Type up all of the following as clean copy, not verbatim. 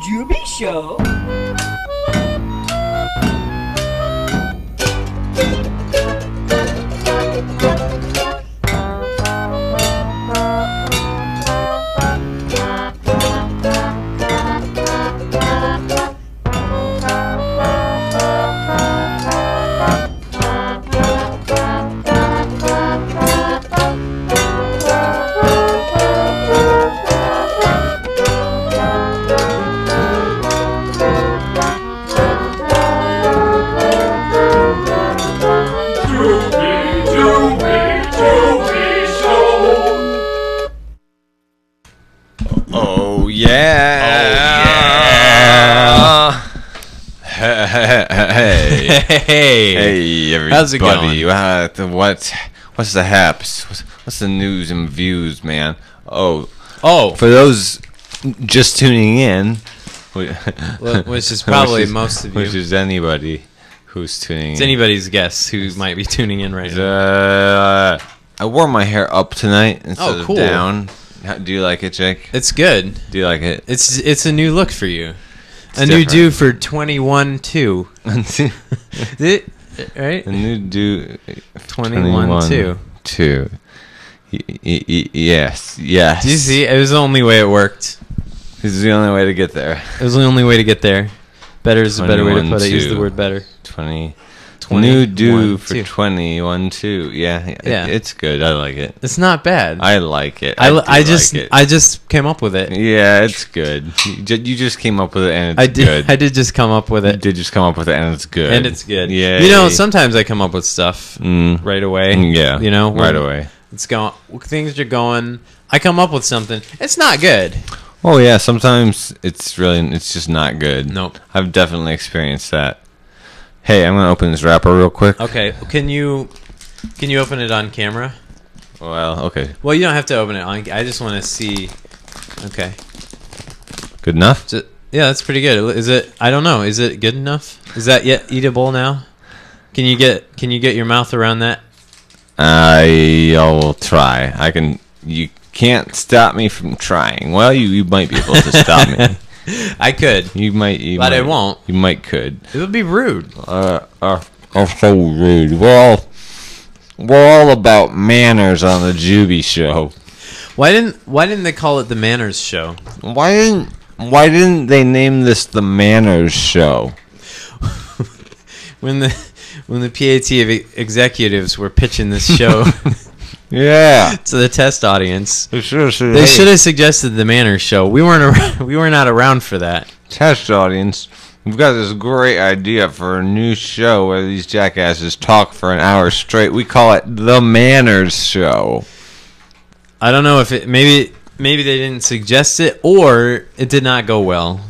Jubi Show. Hey, everybody. How's it going? What's the haps? What's the news and views, man? Oh, for those just tuning in, which is probably most of you. Which is anybody who's tuning in. It's anybody's guess who might be tuning in right now. I wore my hair up tonight instead cool. of down. Do you like it, Jake? It's good. Do you like it? It's a new look for you. It's a new do for 21-2. Right? A new do 21-2. 2. Yes. Do you see? It was the only way it worked. This is the only way to get there. It was the only way to get there. Better is a better way to put it. Use the word better. 20. New do for 21-2. Yeah. It's good. I like it. It's not bad. I like it. I just came up with it. Yeah, it's good. You just came up with it, and it's good. I did just come up with it. You did just come up with it, and it's good. And it's good. Yeah. You know, sometimes I come up with stuff right away. Yeah. You know, right away. It's going. Things are going. I come up with something. It's not good. Oh yeah. Sometimes it's just not good. Nope. I've definitely experienced that. Hey, I'm gonna open this wrapper real quick. Okay. Can you open it on camera? Well, okay. Well, you don't have to open it on. I just want to see. Okay. Good enough? Yeah, that's pretty good. Is it? I don't know. Is it good enough? Is that yet eatable now? Can you get your mouth around that? I will try. You can't stop me from trying. Well, you might be able to stop me. I could. You might. But I won't. You might could. It would be rude. So rude. We're all about manners on the Jubi Show. Why didn't they call it the Manners Show? Why didn't they name this the Manners Show? when the PAT executives were pitching this show yeah, to the test audience, they should have suggested the Manners Show. We were not around for that. Test audience, we've got this great idea for a new show where these jackasses talk for an hour straight. We call it the Manners Show. I don't know if it maybe they didn't suggest it or it did not go well.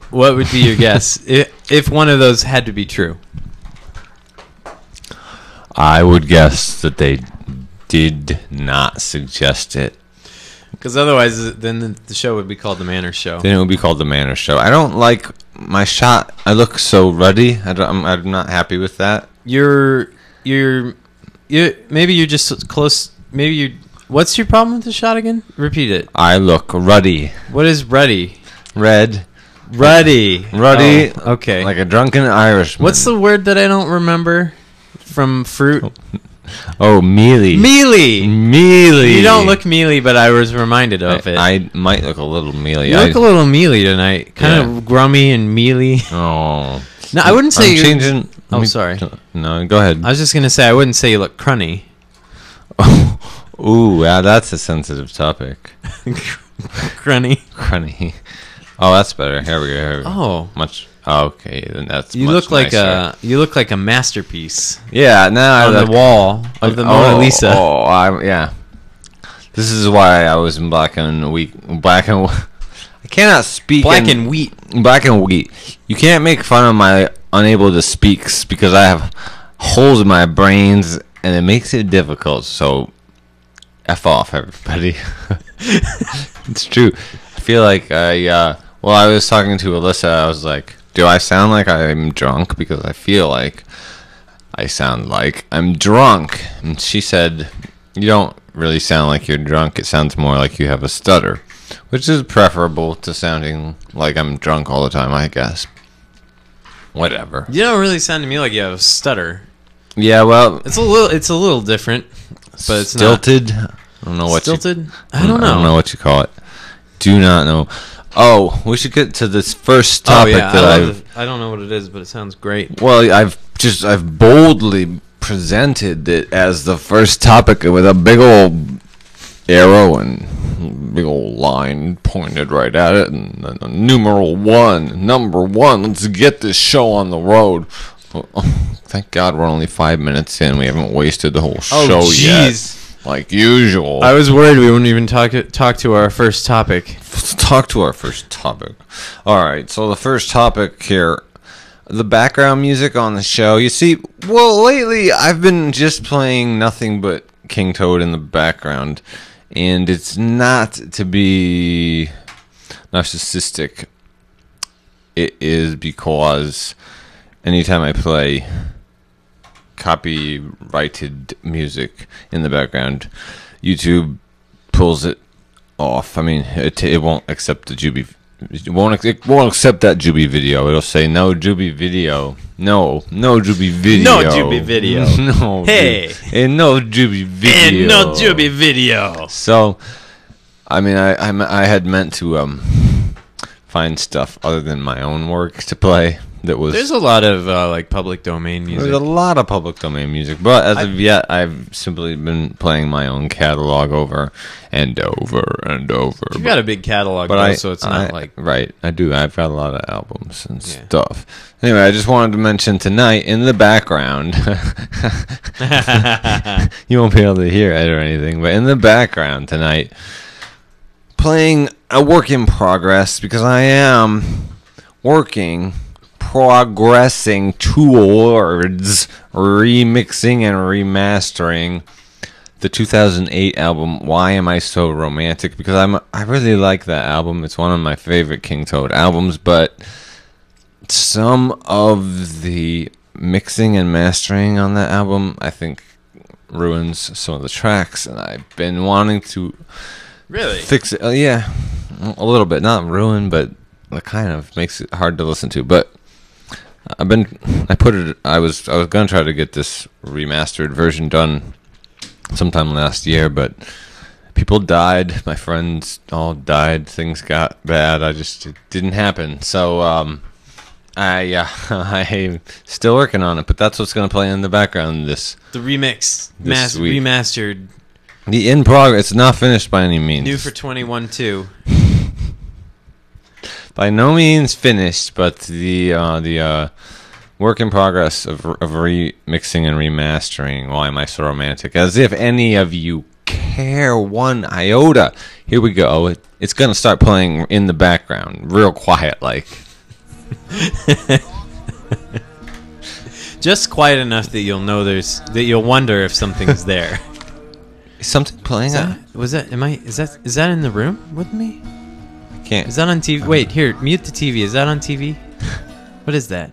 What would be your guess if one of those had to be true? I would guess that they did not suggest it. Because otherwise, then the show would be called the Manners Show. Then it would be called the Manners Show. I don't like my shot. I look so ruddy. I'm not happy with that. Maybe you're just close. Maybe you. What's your problem with the shot again? Repeat it. I look ruddy. What is ruddy? Red. Ruddy. Ruddy. Oh, okay. Like a drunken Irishman. What's the word that I don't remember from fruit? Oh, mealy. Mealy. Mealy. You don't look mealy, but I was reminded of it. I might look a little mealy. You look a little mealy tonight. Kind of grummy and mealy. Oh. No, I wouldn't say I'm changing. Sorry. No, go ahead. I was just going to say, I wouldn't say you look crunny. Ooh, yeah, that's a sensitive topic. Crunny. Crunny. Oh, that's better. Here we go. Oh. Much. Okay, then that's you much look like nicer. You look like a masterpiece. Yeah, now on the wall of the Mona Lisa. Yeah. This is why I was in black and wheat. I cannot speak. Black and wheat. Black and wheat. You can't make fun of my unable to speaks because I have holes in my brains and it makes it difficult. So, F off, everybody. It's true. I feel like I was talking to Alyssa. I was like, do I sound like I'm drunk? Because I feel like I sound like I'm drunk. And she said, you don't really sound like you're drunk. It sounds more like you have a stutter. which is preferable to sounding like I'm drunk all the time, I guess. Whatever. You don't really sound to me like you have a stutter. Yeah, well, It's a little different, but it's stilted. I don't know what stilted. I don't know. I don't know what you call it. Do not know. Oh, we should get to this first topic I don't know what it is, but it sounds great. Well, I've boldly presented it as the first topic with a big old arrow and big old line pointed right at it, and numeral 1, number 1. Let's get this show on the road. Well, thank God we're only 5 minutes in. We haven't wasted the whole show yet. Like usual. I was worried we wouldn't even talk to our first topic. Let's talk to our first topic. All right, so the first topic here, the background music on the show. You see, well, lately I've been just playing nothing but King Toad in the background, and it's not to be narcissistic. It is because anytime I play copyrighted music in the background, YouTube pulls it off. I mean, it won't accept the Jubi. It won't accept that Jubi video. It'll say no Jubi video. No Jubi video. No Jubi video. No. Hey. And no Jubi video. And no Jubi video. So, I mean, I had meant to find stuff other than my own work to play. There's a lot of like public domain music. There's a lot of public domain music, but as of yet, I've simply been playing my own catalog over and over and over. You've got a big catalog, though, so it's not like... Right, I do. I've got a lot of albums and stuff. Anyway, I just wanted to mention tonight, in the background, you won't be able to hear it or anything, but in the background tonight, playing a work in progress, because I am progressing towards remixing and remastering the 2008 album Why Am I So Romantic, because I really like that album. It's one of my favorite King Toad albums, but some of the mixing and mastering on that album I think ruins some of the tracks, and I've been wanting to fix it. Yeah, a little bit, not ruin, but it kind of makes it hard to listen to. But I was gonna try to get this remastered version done sometime last year, but people died. My friends all died. Things got bad. It didn't happen. So I'm still working on it. But that's what's gonna play in the background. The remix, this week. remastered. The in progress. It's not finished by any means. New for 21-2. By no means finished, but the work in progress of remixing and remastering Why Am I So Romantic? As if any of you care one iota. Here we go. It's going to start playing in the background, real quiet like. Just quiet enough that you'll know you'll wonder if something's there. Is something playing? Is that in the room with me? Can't. Is that on TV? Wait, here, mute the TV. Is that on TV? What is that?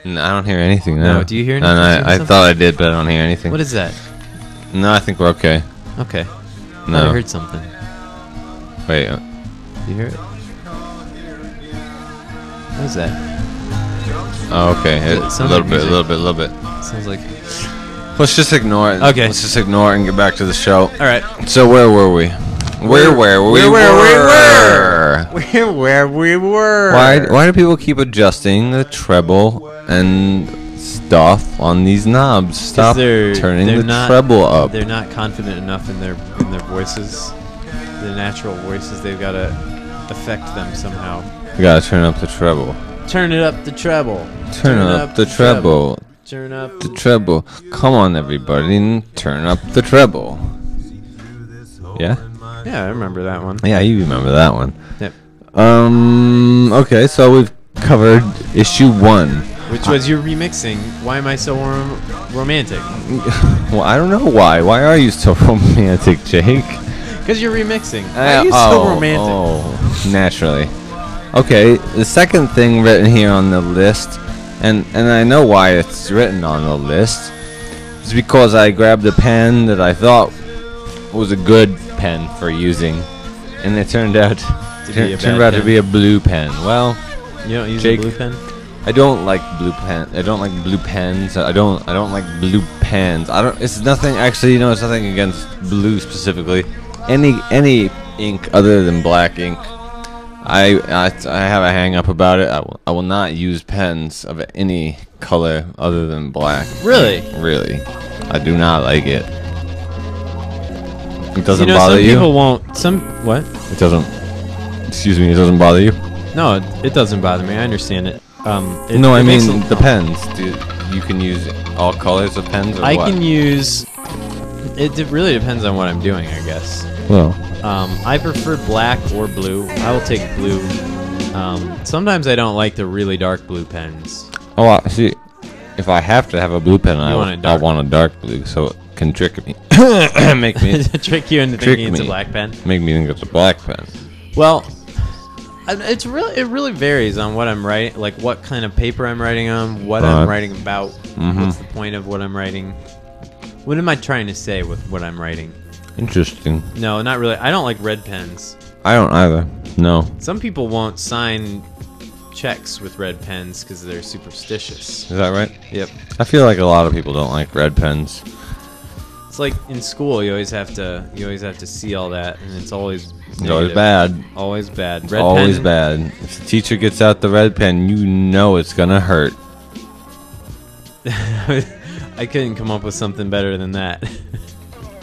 No, I don't hear anything now. No, do you hear anything? I thought I did, but I don't hear anything. What is that? No, I think we're okay. Okay. No. I heard something. Wait. You hear it? What is that? Oh, okay. A little bit. Sounds like... Let's just ignore it. Okay. Let's just ignore it and get back to the show. All right. So where were we? Where we were. Why do people keep adjusting the treble and stuff on these knobs? Stop turning the treble up. They're not confident enough in their voices, their natural voices. They've got to affect them somehow. You gotta turn up the treble. Turn it up the treble. Turn up the treble. Turn up the treble. Come on, everybody, turn up the treble. Yeah. Yeah, I remember that one. Yeah, you remember that one. Yep. Okay, so we've covered issue 1. Which was your remixing. Why am I so romantic? Well, I don't know why. Why are you so romantic, Jake? Because you're remixing. Why are you so romantic? Oh, naturally. Okay, the second thing written here on the list, and I know why it's written on the list, is because I grabbed a pen that I thought was a good pen for using, and it turned out to be a blue pen. Well, You don't use Jake, a blue pen? I don't like blue pen. I don't like blue pens. I don't like blue pens. It's nothing. Actually, it's nothing against blue specifically. Any ink other than black ink. I have a hang up about it. I will not use pens of any color other than black. Really? Really. I do not like it. It doesn't some bother you? people won't. What? It doesn't. Excuse me. It doesn't bother you? No, it doesn't bother me. I understand it. No, I mean the pens. You can use all colors of pens, or I what? can use. It really depends on what I'm doing, I guess. Well, I prefer black or blue. I will take blue. Sometimes I don't like the really dark blue pens. oh, see, if I have to have a blue pen, I want it want a dark blue, so it can trick me, make me Trick you into Trick thinking it's a me. black pen. make me think it's a black pen. Well, it really varies on what I'm writing, like what kind of paper I'm writing on, what I'm writing about. What's the point of what I'm writing? What am I trying to say with what I'm writing? Interesting. No, not really. I don't like red pens. I don't either. No. Some people won't sign checks with red pens because they're superstitious. Is that right? Yep. I feel like a lot of people don't like red pens. It's like in school, you always have to see all that, and it's always It's always negative. bad. Always bad. It's Red always pen, bad. If the teacher gets out the red pen, you know it's gonna hurt. I couldn't come up with something better than that.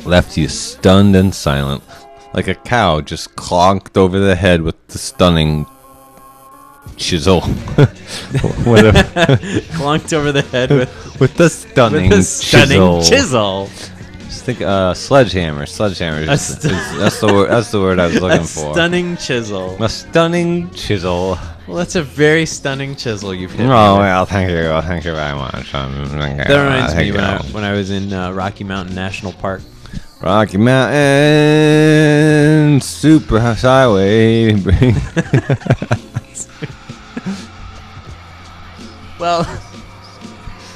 Left you stunned and silent, like a cow just clonked over the head with the stunning chisel. Whatever. Clunked over the head with the stunning, with a stunning chisel. Just think, sledgehammer. Sledgehammer. That's the word. That's the word I was looking A for. stunning chisel. A stunning chisel. Well, that's a very stunning chisel you've hit. Oh me with. well, thank you very much. That reminds me when I was in Rocky Mountain National Park. Rocky Mountain Super Highway. Well,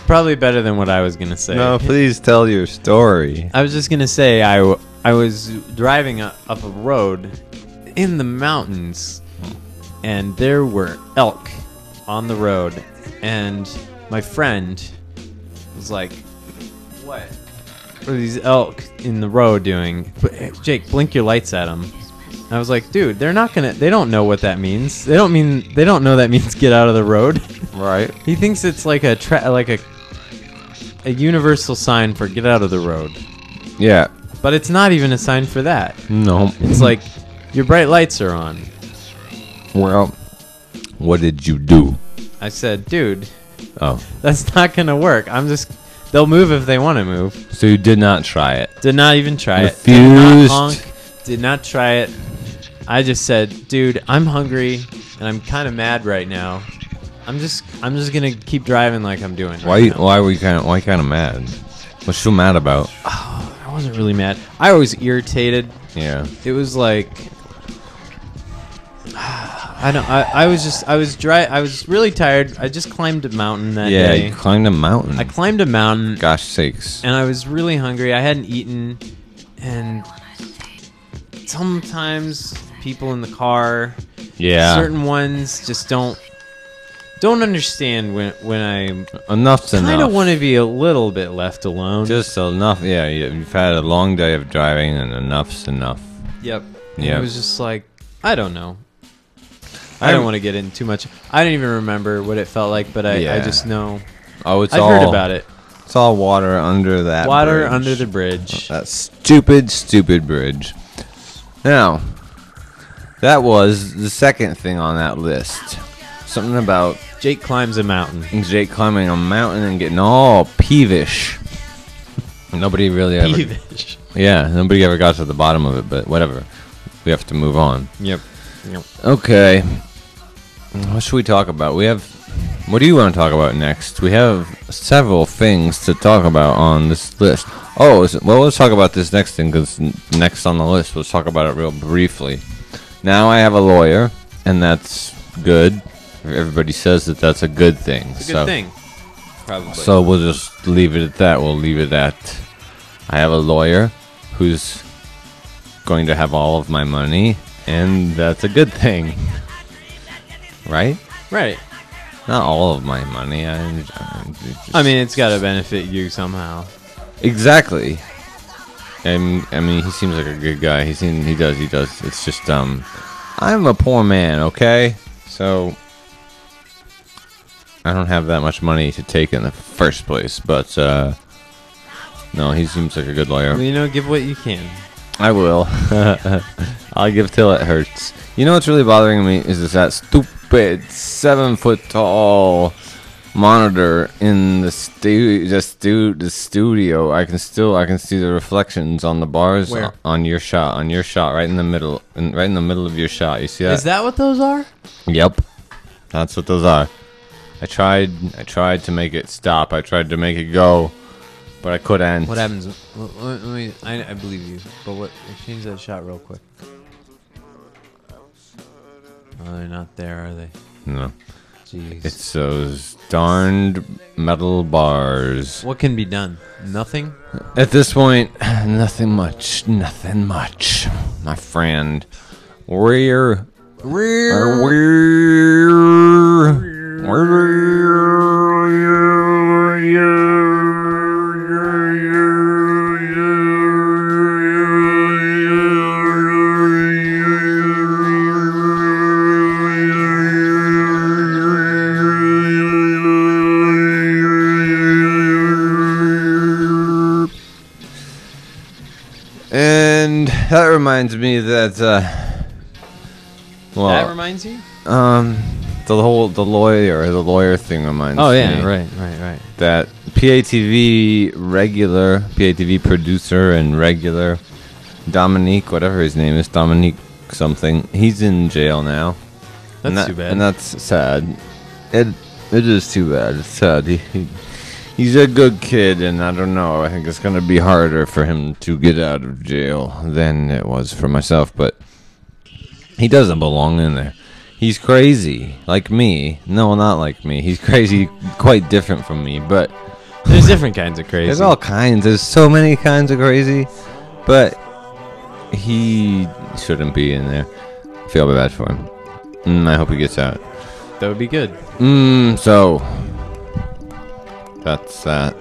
Probably better than what I was gonna say. no, please tell your story. I was just gonna say I was driving up a road in the mountains, and there were elk on the road, and my friend was like, "What are these elk in the road doing? Jake, blink your lights at them." I was like, "Dude, they're not gonna. They don't know what that means. They don't know that means get out of the road." Right. He thinks it's like a universal sign for get out of the road. Yeah. But it's not even a sign for that. No. It's like your bright lights are on. Well, what did you do? I said, dude, Oh. that's not gonna work. They'll move if they want to move. So you did not try it. Did not even try it. Refused. Did not honk. Did not try it. I just said, dude, I'm hungry and I'm kind of mad right now. I'm just gonna keep driving like I'm doing. Right now. Why kind of mad? What's so mad about? I wasn't really mad. I was irritated. Yeah. It was like I was really tired. I just climbed a mountain that Yeah, day. you climbed a mountain. I climbed a mountain. Gosh sakes. And I was really hungry. I hadn't eaten, and sometimes people in the car, Yeah. certain ones just don't understand when I Enough's enough. kind of want to be a little bit left alone. Just enough. Yeah, you've had a long day of driving, and enough's enough. Yep. Yeah. It was just like, I don't know. I don't want to get in too much. I don't even remember what it felt like, but I Yeah. just know. Oh, it's I've all heard about it. It's all water under that. Water bridge. under the bridge. That stupid bridge. Now, that was the second thing on that list. Something about Jake climbs a mountain. Jake climbing a mountain and getting all peevish. Nobody really ever. Peevish. Yeah, nobody ever got to the bottom of it, but whatever. We have to move on. Yep. Okay. What should we talk about? What do you want to talk about next? We have several things to talk about on this list. Oh, let's talk about this next thing, because next on the list, let's talk about it real briefly. Now I have a lawyer, and that's good. Everybody says that that's a good thing. It's a good thing. Probably. So we'll just leave it at that. We'll leave it at I have a lawyer who's going to have all of my money, and that's a good thing, right? Right. Not all of my money. I mean, it's got to benefit you somehow. Exactly. And I mean, he seems like a good guy. He does. It's just I'm a poor man, okay? So I don't have that much money to take in the first place, but no, he seems like a good lawyer. Well, you know, give what you can. I will. I'll give till it hurts. You know what's really bothering me is that stupid 7-foot tall monitor in the studio. I can see the reflections on the bars. Where? On your shot, right in the middle, right in the middle of your shot. You see that? Is that what those are? Yep, that's what those are. I tried to make it stop. I tried to make it go, but I couldn't. What happens? Let me. I believe you, but what? Change that shot real quick. Oh, they're not there, are they? No. Jeez. It's those darned metal bars. What can be done? Nothing? At this point, nothing much. Nothing much. My friend. We're and that reminds me that well, that reminds you? the lawyer thing reminds me. Oh yeah, right. That PATV producer and regular Dominique, whatever his name is, Dominique something, he's in jail now. That's too bad. And that's sad. It is too bad. It's sad. He's a good kid, and I don't know. I think it's going to be harder for him to get out of jail than it was for myself, but he doesn't belong in there. He's crazy, like me. No, not like me. He's crazy, quite different from me, but there's different kinds of crazy. there's all kinds. There's so many kinds of crazy, but he shouldn't be in there. I feel bad for him. I hope he gets out. That would be good. So that's that.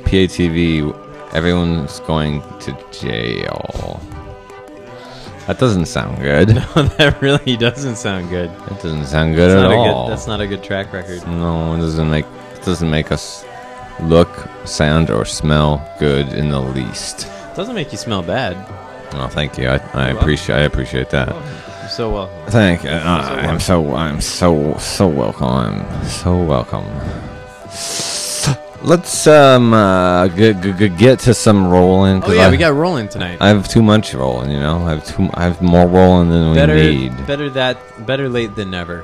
PATV, everyone's going to jail. That doesn't sound good. No, that really doesn't sound good. It doesn't sound good at all. That's not a good track record. No, it doesn't make us look, sound, or smell good in the least. It doesn't make you smell bad. Oh, thank you. I appreciate that. You're so welcome. Thank you. I'm so welcome. I'm so welcome. Let's get to some rolling. Oh yeah, we got rolling tonight. I have too much rolling, you know. I have more rolling than we need. Better late than never.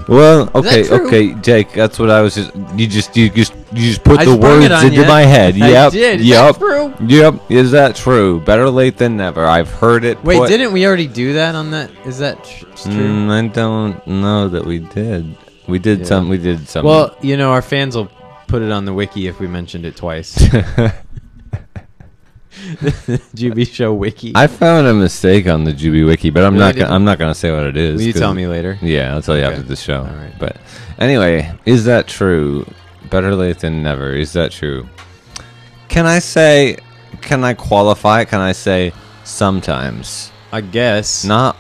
Well, Is that true? okay, Jake. That's what I was just. You just put the sprung it words on into ya. my head. Yep. I did. Is Yep. that true? Yep. Is that true? Better late than never. I've heard it. Wait, didn't we already do that on that? Is that true? I don't know that we did. We did some. We did some. Well, you know, our fans will put it on the wiki if we mentioned it twice. Jubi Show wiki. I found a mistake on the Jubi wiki, but I'm not gonna say what it is. Will you tell me later? Yeah, I'll tell you Okay. after the show. All right. But anyway, is that true? Better late than never. Is that true? Can I qualify it? Can I say sometimes? I guess. Not.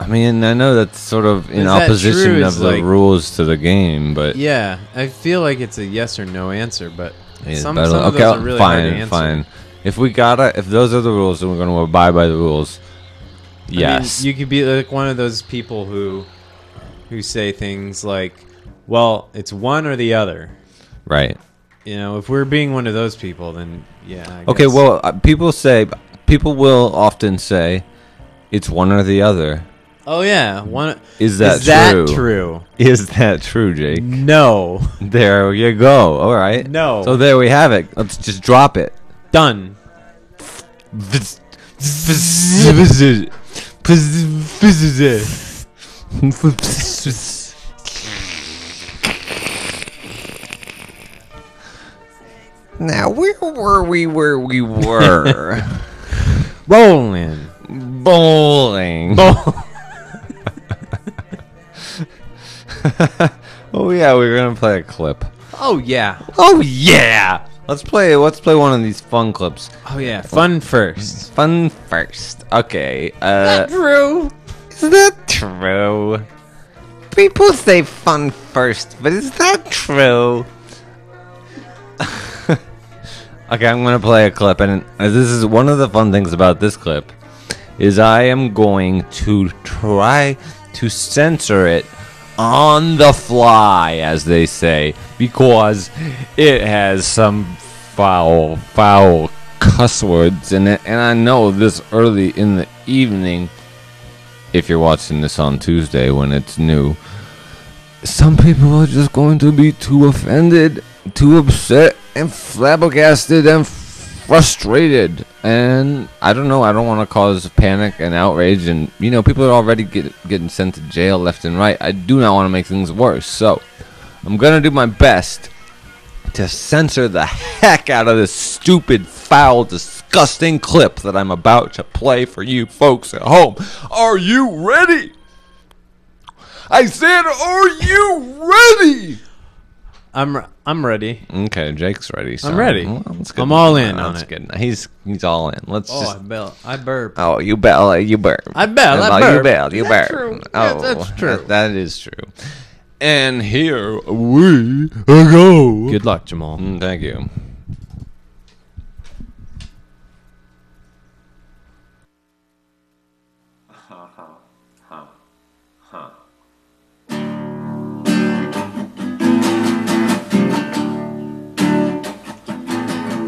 I mean, I know that's sort of in Is that opposition true? of It's the like- rules to the game, but Yeah, I feel like it's a yes or no answer, but is some better- of those are really hard to answer. fine. If those are the rules, then we're going to abide by the rules. Yes. I mean, you could be like one of those people who say things like, "Well, it's one or the other." Right. You know, if we're being one of those people, then yeah. I Okay, guess. well, people will often say it's one or the other. Oh yeah, one. Is that true? Is that true, Jake? No. There you go. All right. No. So there we have it. Let's just drop it. Done. Now, where were we? Rolling. Bowling. Oh yeah, we're gonna play a clip. Oh yeah. Oh yeah. Let's play one of these fun clips. Oh yeah. Fun first. Fun first. Okay. True. Is that true? People say fun first, but is that true? Okay, I'm gonna play a clip, and this is one of the fun things about this clip, is I am going to try to censor it on the fly, as they say, because it has some foul cuss words in it, and I know this early in the evening, if you're watching this on Tuesday when it's new, some people are just going to be too offended, too upset, and flabbergasted and frustrated. And I don't know, I don't want to cause panic and outrage, and you know, people are already getting sent to jail left and right. I do not want to make things worse, so I'm gonna do my best to censor the heck out of this stupid, foul, disgusting clip that I'm about to play for you folks at home. Are you ready? I said, are you ready? I'm ready. Okay, Jake's ready. So I'm ready. Well, that's good. I'm all in on That's it. good. He's all in. Let's just. I burp. Oh, you bell, you burp. I burp. You bell, you Is burp. that true? Oh, That's true. That is true. And here we go. Good luck, Jamal. Thank you.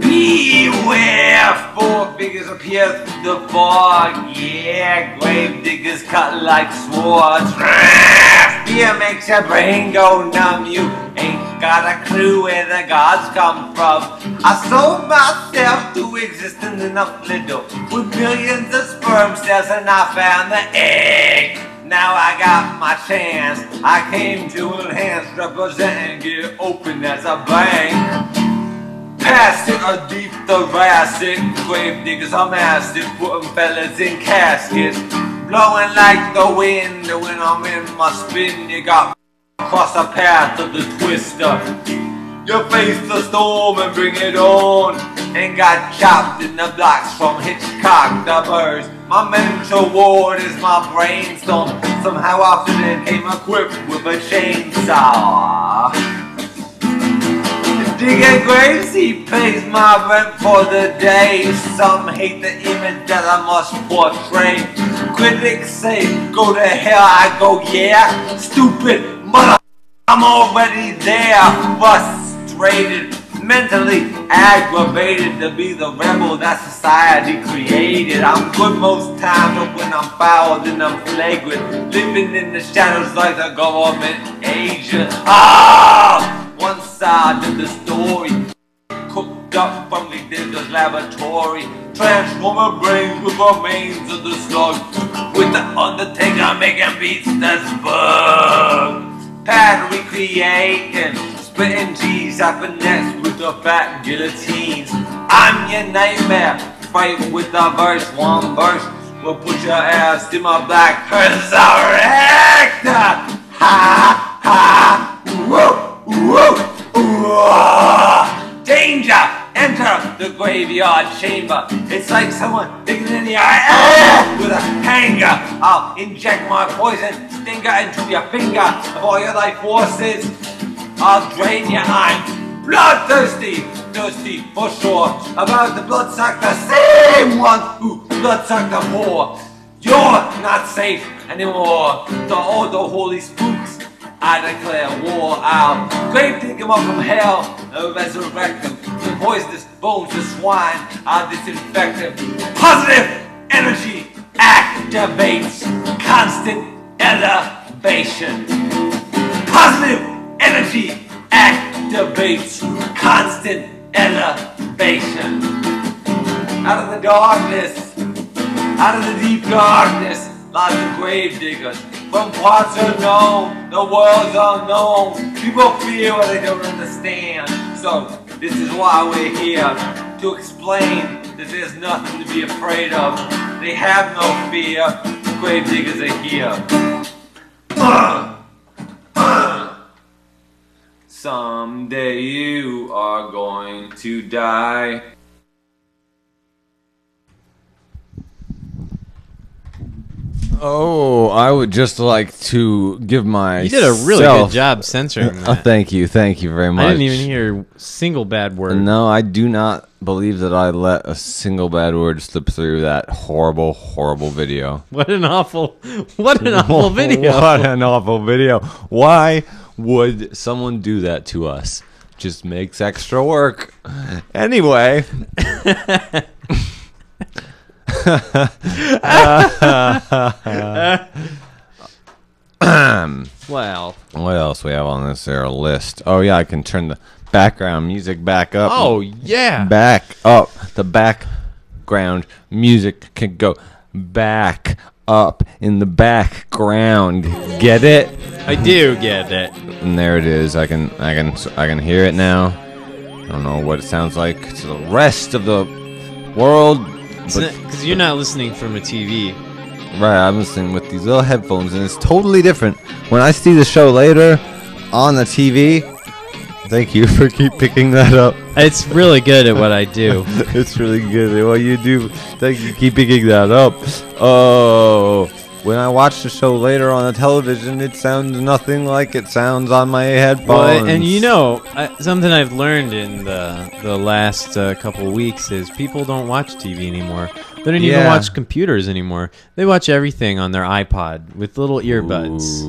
Beware, 4 figures appear through the fog. Yeah, grave diggers cut like swords. Fear makes your brain go numb. You ain't got a clue where the gods come from. I sold myself to existence in a fliddle with billions of sperm cells, and I found the egg. Now I got my chance. I came to enhance, represent, and get open as a bank. Passing a deep thoracic, grave diggers are massive, putting fellas in caskets, blowing like the wind. When I'm in my spin, you got across the path of the twister. You face the storm and bring it on, and got chopped in the blocks from Hitchcock the birds. My mental ward is my brainstorm. Somehow I fit in, came equipped with a chainsaw. Digging graves, he pays my rent for the day. Some hate the image that I must portray. Critics say, go to hell, I go, yeah. Stupid mother, I'm already there. Frustrated, mentally aggravated to be the rebel that society created. I'm good most times, but when I'm foul, then I'm flagrant. Living in the shadows like a government agent. One side of the story, cooked up from the digger's laboratory. Transformer brains with remains of the slug, with the Undertaker making beats that's bug. Pad recreating, splitting G's, I finesse with the fat guillotines. I'm your nightmare, fight with the verse, one verse will put your ass in my black resurrector. Ha ha, whoop. Woo! Danger! Enter the graveyard chamber. It's like someone digging in the eye with a hanger. I'll inject my poison stinger into your finger. Of all your life forces, I'll drain you. I'm bloodthirsty, thirsty for sure. About the bloodsuck, the same one who bloodsucked the poor. You're not safe anymore. To all the holy spooks, I declare war. I'll grave dig him up from hell and resurrect him. The poisonous bones of swine, I'll disinfect him. Positive energy activates constant elevation. Positive energy activates constant elevation. Out of the darkness, out of the deep darkness, lots of grave diggers. From parts unknown, the world's unknown. People fear what they don't understand. So this is why we're here, to explain This is nothing to be afraid of. They have no fear. Grave diggers are here. Someday you are going to die. Oh, I would just like to give my. You did a really good job censoring that. Thank you very much. I didn't even hear a single bad word. No, I do not believe that I let a single bad word slip through that horrible, horrible video. What an awful video. What an awful video. Why would someone do that to us? Just makes extra work. Anyway. Well, what else we have on this there list? Oh yeah, I can turn the background music back up. oh yeah. Back up. The background music can go back up in the background. Get it? I do get it. And there it is. I can hear it now. I don't know what it sounds like to the rest of the world. Because you're not listening from a TV. Right, I'm listening with these little headphones, and it's totally different. When I see the show later on the TV, thank you for keep picking that up. It's really good at what I do. It's really good at what you do. Thank you, keep picking that up. Oh, when I watch the show later on the television, it sounds nothing like it sounds on my headphones. Well, and you know, something I've learned in the last couple of weeks is people don't watch TV anymore. They don't even watch computers anymore. They watch everything on their iPod with little earbuds.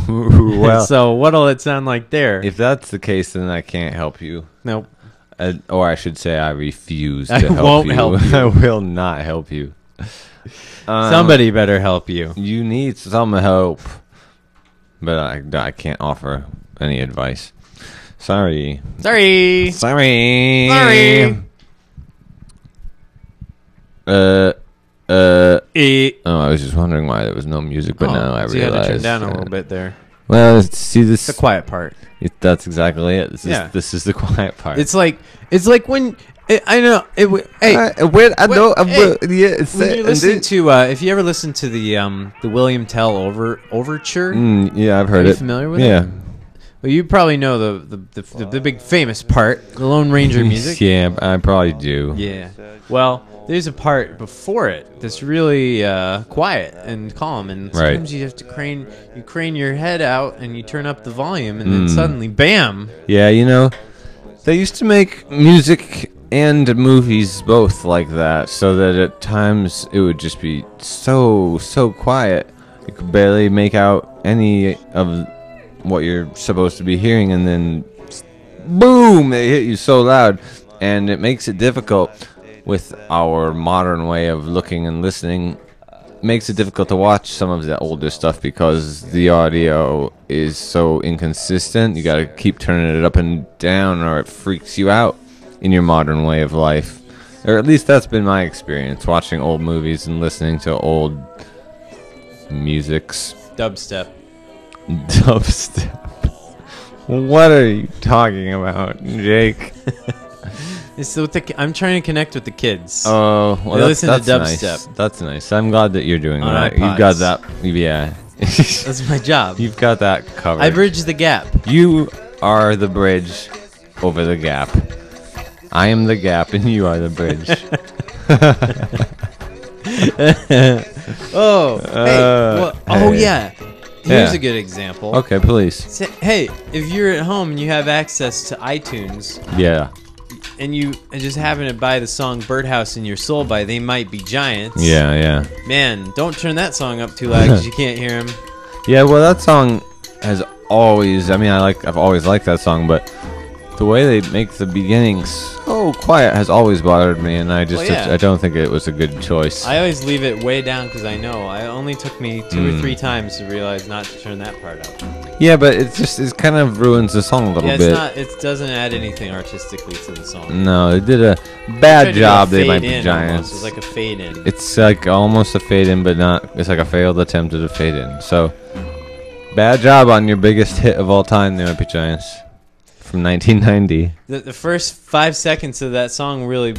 Ooh. Well, so what'll it sound like there? If that's the case, then I can't help you. Nope. Or I should say I refuse to I help won't you. help you. I will not help you. Somebody better help you. You need some help. But I can't offer any advice. Sorry. Sorry. Oh, I was just wondering why there was no music, but now I realize. You had to turn down a little bit there. Well, see this. The quiet part. That's exactly it. This is the quiet part. It's like when I know it. When you listen to if you ever listen to the William Tell overture. Yeah, I've heard Are it. you familiar with it? Well, you probably know the big famous part, the Lone Ranger music. Yeah, I probably do. Yeah. Well, there's a part before it that's really quiet and calm, and sometimes you have to crane your head out and you turn up the volume, and then suddenly, bam! Yeah, you know, they used to make music and movies both like that, so that at times it would just be so quiet you could barely make out any of what you're supposed to be hearing, and then boom, they hit you so loud, and it makes it difficult with our modern way of looking and listening. Makes it difficult to watch some of the older stuff because the audio is so inconsistent. You gotta keep turning it up and down or it freaks you out in your modern way of life. Or at least that's been my experience watching old movies and listening to old musics. Dubstep. What are you talking about, Jake? I'm trying to connect with the kids. Oh, well, that's nice. dubstep. That's nice. I'm glad that you're doing on that. iPods. You've got that. Yeah. That's my job. You've got that covered. I bridge the gap. You are the bridge over the gap. I am the gap, and you are the bridge. Yeah. Here's a good example. Okay, please. Hey, if you're at home and you have access to iTunes, and you just happen to buy the song "Birdhouse in Your Soul" by They Might Be Giants, man, don't turn that song up too loud because you can't hear them. Yeah, well, that song has always. I mean, I've always liked that song, but the way they make the beginning so quiet has always bothered me, and I don't think it was a good choice. I always leave it way down because I know. It only took me 2 or 3 times to realize not to turn that part up. Yeah, but it kind of ruins the song a little bit. It doesn't add anything artistically to the song. No, they did a bad job. They Might Be Giants. It's like a fade in. It's like almost a fade in, but not. It's like a failed attempt at a fade in. So, bad job on your biggest hit of all time, They Might Be Giants. From 1990. The first 5 seconds of that song really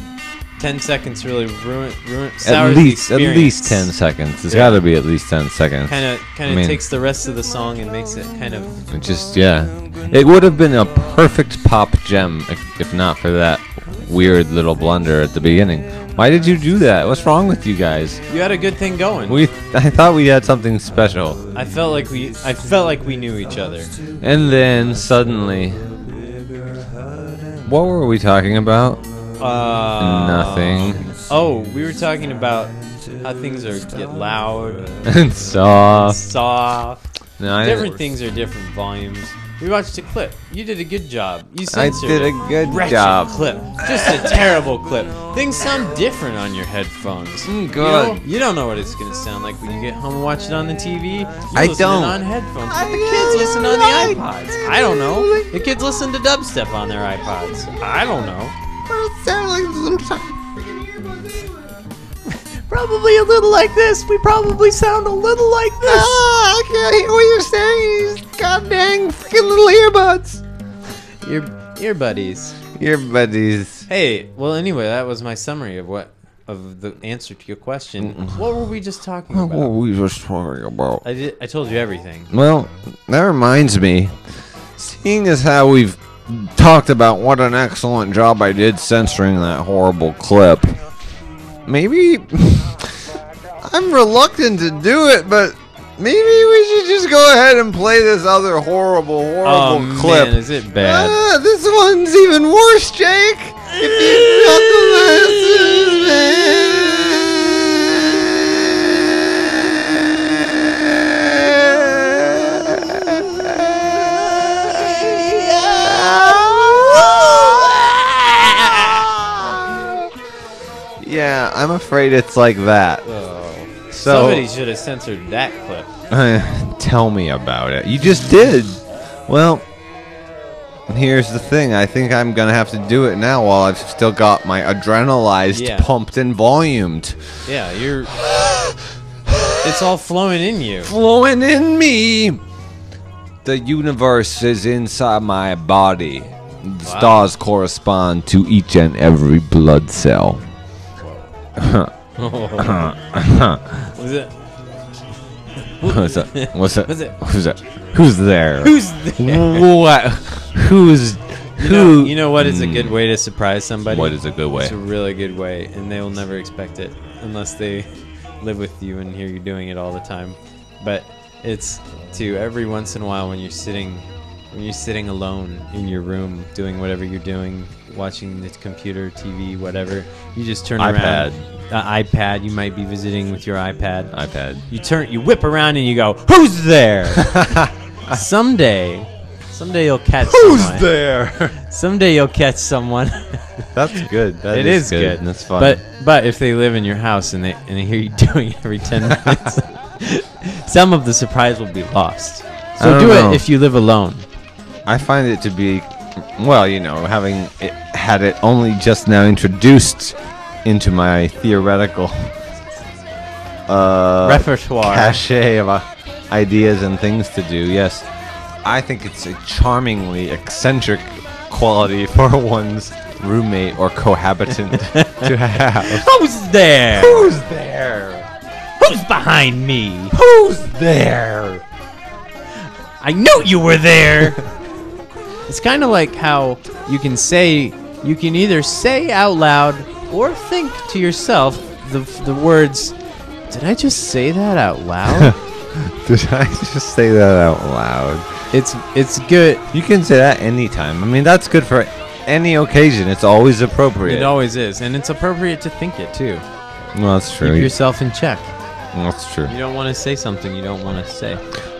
10 seconds really ruin At sours the least experience. 10 seconds. It's Yeah. got to be at least 10 seconds. Kind of I mean- takes the rest of the song and makes it kind of. It just, yeah. It would have been a perfect pop gem if not for that weird little blunder at the beginning. Why did you do that? What's wrong with you guys? You had a good thing going. I thought we had something special. I felt like we knew each other. And then suddenly, what were we talking about? Nothing. Oh, we were talking about how things get loud, And soft. soft. No, I Different things are different volumes. We watched a clip. You did a good job. You I censored did a it. good Wretched job. clip. Just a terrible clip. Things sound different on your headphones. Good. You don't know what it's gonna sound like when you get home and watch it on the TV. You I listen don't. on headphones. But the kids listen on the iPods. I don't know. The kids listen to dubstep on their iPods. I don't know. Probably a little like this. We probably sound a little like this. I can't hear what you're saying. These goddamn freaking little earbuds. Ear buddies. Earbuds. Hey, well, anyway, that was my summary of the answer to your question. What were we just talking What were about? we just talking about? I told you everything. Well, that reminds me. Seeing as how we've talked about what an excellent job I did censoring that horrible clip, maybe I'm reluctant to do it, but maybe we should just go ahead and play this other horrible clip. Man, is it bad? This one's even worse, Jake. If you know Yeah, I'm afraid it's like that. Oh. So Somebody should have censored that clip. tell me about it. You just did. Well, here's the thing. I think I'm gonna have to do it now while I've still got my adrenalized, Yeah. pumped, and volumed. Yeah, it's all flowing in you. Flowing in me. The universe is inside my body. The stars correspond to each and every blood cell. Was it? What's that? What's that? Was it? Who's that? Who's there? Who's there? What? Who's who? You know what is a good way to surprise somebody? What is a good way? It's a really good way, and they will never expect it unless they live with you and hear you doing it all the time. But it's to every once in a while when you're sitting alone in your room doing whatever you're doing, watching the computer, TV, whatever, you just turn around. iPad. You might be visiting with your iPad. You whip around and you go, "Who's there?" Someday you'll catch someone. Who's there? Someday you'll catch someone. That's good. It is good. That's fun. But if they live in your house and they hear you doing it every 10 minutes, some of the surprise will be lost. So do it if you live alone. I find it to be, well, having had it only just now introduced into my theoretical Repertoire. cachet of ideas and things to do. Yes, I think it's a charmingly eccentric quality for one's roommate or cohabitant to have. Who's there? Who's there? Who's behind me? Who's there? I knew you were there. It's kind of like how you can either say out loud or think to yourself the words, "Did I just say that out loud?" Did I just say that out loud? It's good. You can say that anytime. I mean, that's good for any occasion. It's always appropriate. It always is, and it's appropriate to think it too. Well, that's true. Keep yourself in check. That's true. You don't want to say something you don't want to say.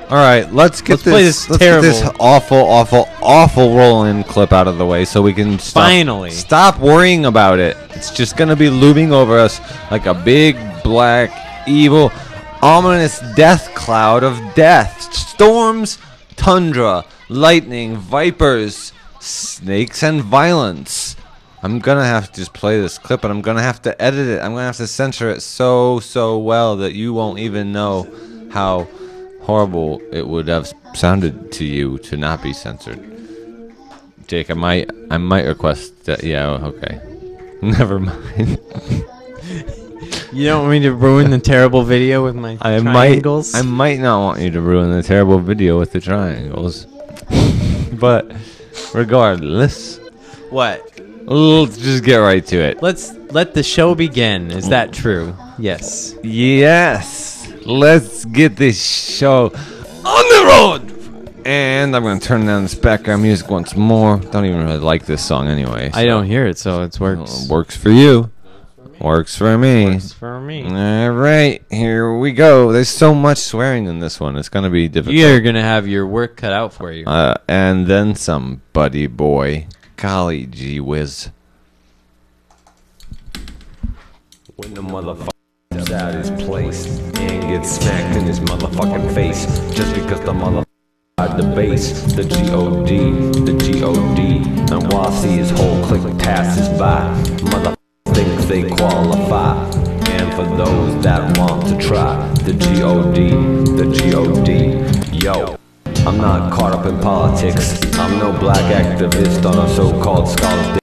All right, let's get play this let's terrible, get this awful roll-in clip out of the way so we can stop worrying about it. It's just gonna be looming over us like a big black evil ominous death cloud of death. Storms, tundra, lightning, vipers, snakes, and violence. I'm gonna have to just play this clip, and I'm gonna have to edit it. I'm gonna have to censor it so well that you won't even know how horrible it would have sounded to you to not be censored. Jake, I might request that. Yeah, okay. Never mind. You don't want me to ruin the terrible video with my triangles? I might not want you to ruin the terrible video with the triangles. But regardless, What? let's just get right to it. Let's let the show begin. Is that true? Yes. Yes. Let's get this show on the road. And I'm going to turn down this background music once more. Don't even really like this song anyway. I don't hear it, so it works. Works for you. Works for me. Works for me. All right, here we go. There's so much swearing in this one. It's going to be difficult. You're going to have your work cut out for you. And then some, buddy boy. Golly gee whiz. When the motherfucker steps out his place and gets smacked in his motherfucking face just because the motherfucker the base, the G-O-D, the G-O-D. And while I see his whole clique passes by, motherfucker thinks they qualify. And for those that want to try, the G-O-D, the G-O-D. Yo, I'm not caught up in politics. I'm no black activist on a so-called scholar's.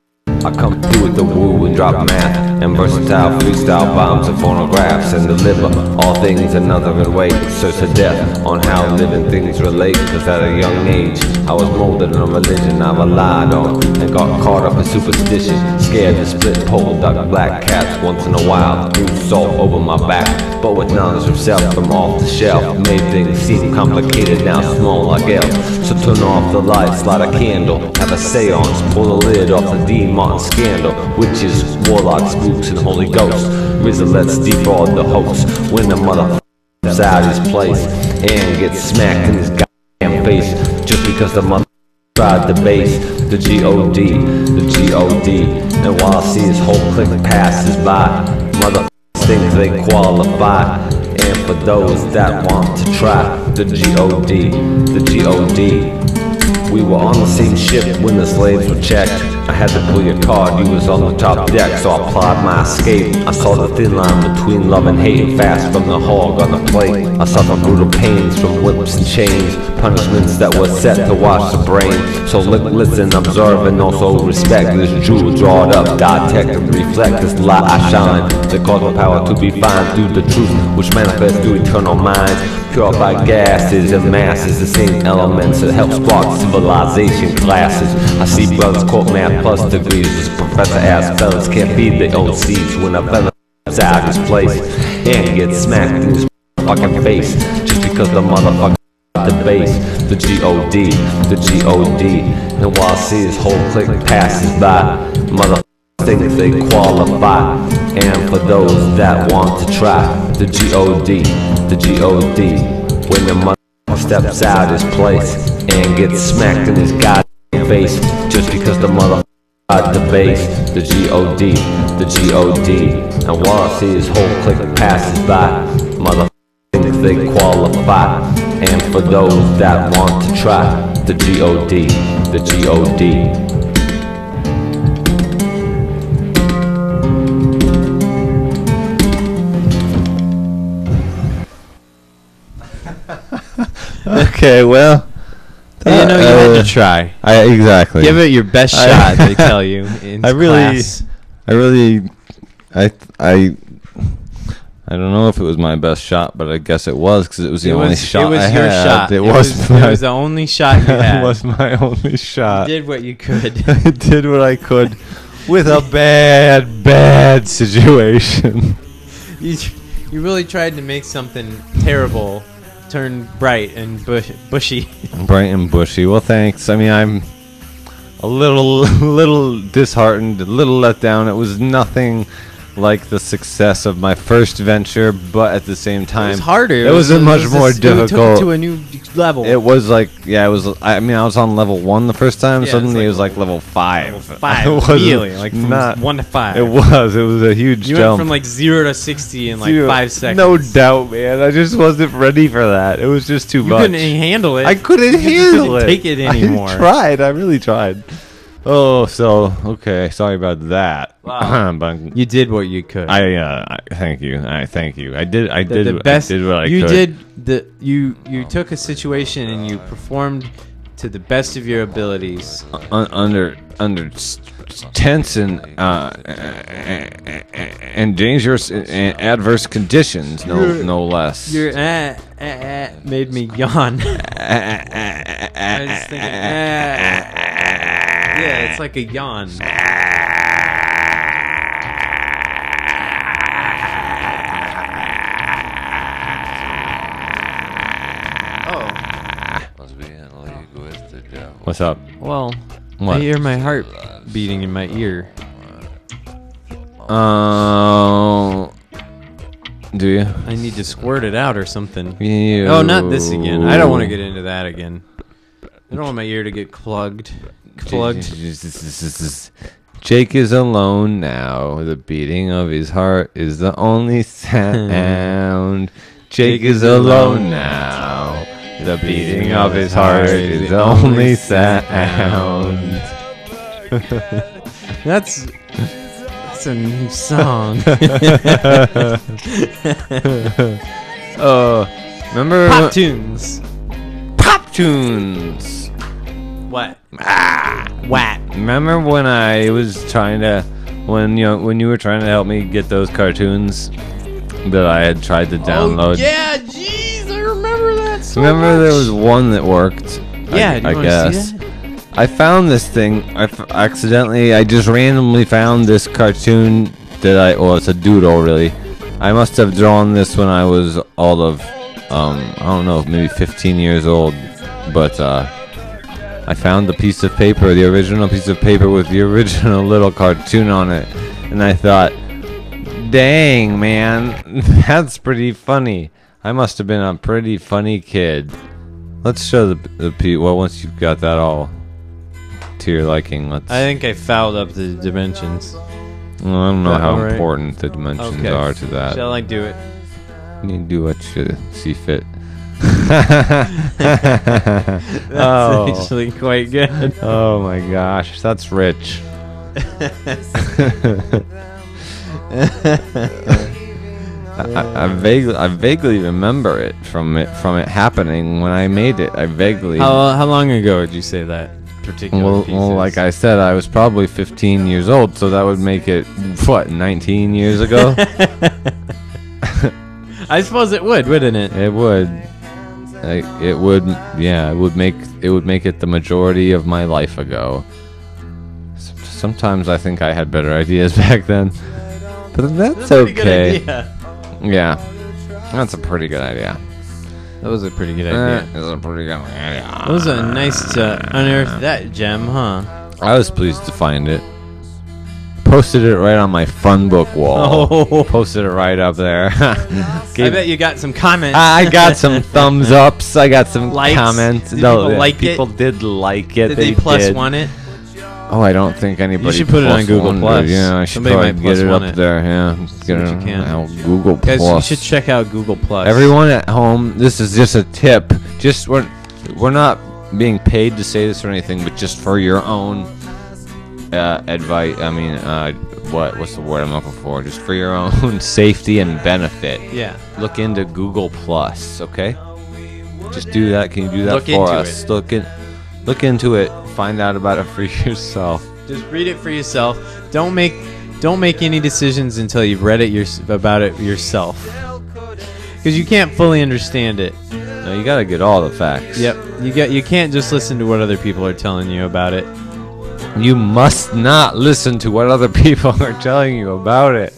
I come through with the woo and drop math and versatile freestyle bombs and phonographs and deliver all things another way. Search to death on how living things relate. Cause at a young age I was molded in a religion I relied on and got caught up in superstition. Scared to split pole, duck black cats once in a while. Threw salt over my back, but with knowledge of self from off the shelf. Made things seem complicated, now small I guess. So turn off the lights, light a candle, have a seance, pull the lid off the demon scandal. Witches, warlocks, spooks, and Holy Ghost. RZA, let's defraud the host. When the motherfucker steps out his place and gets smacked in his goddamn face just because the motherfucker tried the base, the G-O-D, the G-O-D. And while I see his whole clique passes by, motherfuckers think they qualify. And for those that want to try, the G-O-D, the G-O-D. We were on the same ship when the slaves were checked. I had to pull your card, you was on the top deck, so I plotted my escape. I saw the thin line between love and hate, and fast from the hog on the plate. I suffered brutal pains from whips and chains, punishments that were set to wash the brain. So listen, observe, and also respect this jewel, draw it up, dissect and reflect this light I shine. The cause of power to be found through the truth, which manifests through eternal minds. Purified gases and masses, the same elements that help spark civilization classes. I see brothers quote math plus degrees. This professor ass fellas can't be the OCs. When a fella steps out his place and gets smacked in his fucking face just because the motherfucker the base, the G-O-D, the G-O-D. And while I see his whole clique passes by, motherfuckers think they qualify. And for those that want to try, the G-O-D, the G-O-D. When the motherfucker steps out his place and gets smacked in his goddamn face just because the motherfucker tried the base, the G-O-D, the G-O-D. And while I see his whole clique passes by, motherfuckers think they qualify. And for those that want to try, the G-O-D, the G-O-D. Okay, well. You know you had to try. Exactly. Give it your best shot, they tell you in class. I don't know if it was my best shot, but I guess it was because it was the only shot I had. It was your shot. It was the only shot you had. It was my only shot. You did what you could. I did what I could with a bad situation. You really tried to make something terrible turn bright and bushy. Bright and bushy. Well, thanks. I mean, I'm a little disheartened, a little let down. It was nothing like the success of my first venture, but at the same time, it was harder. It was much more difficult. It took it to a new level. It was like, yeah, it was. I mean, I was on level 1 the first time. Yeah, suddenly, it was like level 5. Level 5, really, like from 1 to 5. It was a huge you jump. went from like 0 to 60 in like 5 seconds. No doubt, man. I just wasn't ready for that. It was just too much. You couldn't handle it. I couldn't handle it. Take it anymore. I tried. I really tried. Oh, so okay. Sorry about that. Wow. But you did what you could. Thank you. Thank you. I did what I you could. You took a situation and you performed to the best of your abilities. Under tense and dangerous and adverse conditions, no less. Your made me yawn. I was thinking, yeah, it's like a yawn. What's up? Well, What? I hear my heart beating in my ear. Do you? I need to squirt it out or something. Ew. Oh, not this again. I don't want to get into that again. I don't want my ear to get plugged. Jake is alone now. The beating of his heart is the only sound. Jake is alone now. The beating of his heart is the only sound. That's a new song. Remember Pop tunes. Pop tunes. What? What? Remember when I was trying to, when you were trying to help me get those cartoons that I had tried to download? Oh, yeah, jeez, I remember that so Remember much. there was one that worked? Yeah, I do you guess. see that? I found this thing. I just randomly found this cartoon that it's a doodle really. I must have drawn this when I was all of, I don't know, maybe 15 years old. But I found the piece of paper, the original piece of paper with the original little cartoon on it. And I thought, dang, man, that's pretty funny. I must have been a pretty funny kid. Let's show the well, once you've got that all to your liking, let's... I think I fouled up the dimensions. Well, I don't know that how all right? important the dimensions Okay. are to that. Shall I do it? You can do what you see fit. That's actually quite good. Oh my gosh, that's rich. I vaguely remember it from it happening when I made it. I vaguely. How long ago did you say that particular piece? Well, like I said, I was probably 15 years old, so that would make it what, 19 years ago? I suppose it would, wouldn't it? It would. It would. Yeah, it would make it the majority of my life ago. Sometimes I think I had better ideas back then, but that's a pretty good okay. idea. Yeah, that's a pretty good idea. That was a pretty good idea. That's a pretty good idea. It was nice to unearth that gem, huh? I was pleased to find it. Posted it right on my fun book wall. Oh. Posted it right up there. I bet you got some comments. I got some thumbs ups. I got some Likes? comments. Did people like it? People did like it. Did they plus one it? Oh, I don't think anybody. You should put it on Google plus. Plus. Yeah, I should Somebody probably might get plus it one up it. there. Yeah, get what it you can. on Google Guys, Plus. you should check out Google Plus. Everyone at home, this is just a tip. Just we're not being paid to say this or anything, but just for your own advice. I mean, what's the word I'm looking for? Just for your own safety and benefit. Yeah. Look into Google Plus, okay? Just do that. Can you do that Look for into us? it. Look into it. Find out about it for yourself. Just read it for yourself. Don't make any decisions until you've read it about it yourself. Because you can't fully understand it. No, you gotta get all the facts. Yep. You can't just listen to what other people are telling you about it. You must not listen to what other people are telling you about it.